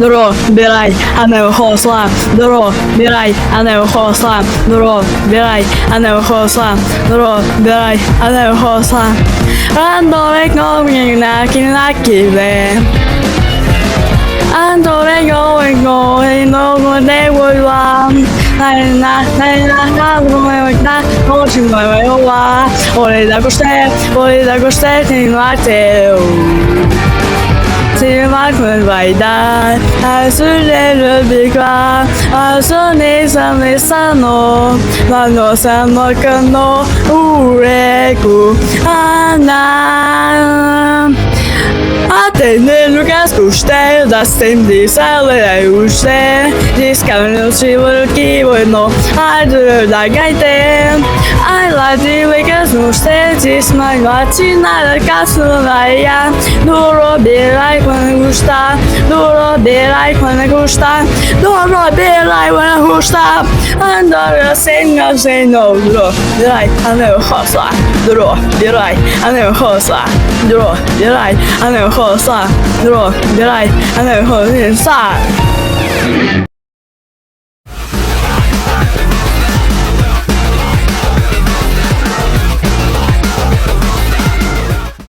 Дро, бирай, а не вихосла. Дро, бирай, а не вихосла. Дро, бирай, а не вихосла. Дро, бирай, а не вихосла. Андорek ngồi na kile. Andorek ngồi no ngồi vui lắm. Này na ngồi na ngồi chỉ ngồi hoa. Ôi đã có xe thì nói theo. C'est ma vaidade, a sulle le bigla, a sonne samne sano, ma no sano cano, ureku, ana. Até Lucas Custel, da sempre sale a usted, discount silver key, bueno, I do la gaite. I like the Lucas Custel, is my latina, the castle, ya, duro be like when I gusta, duro be like when I gusta, duro be like when I gusta, and the singer say no, duro, be like, I never hosla, duro, be like, I never hosla, duro, be like, I never hosla, duro, be like, I never hosla.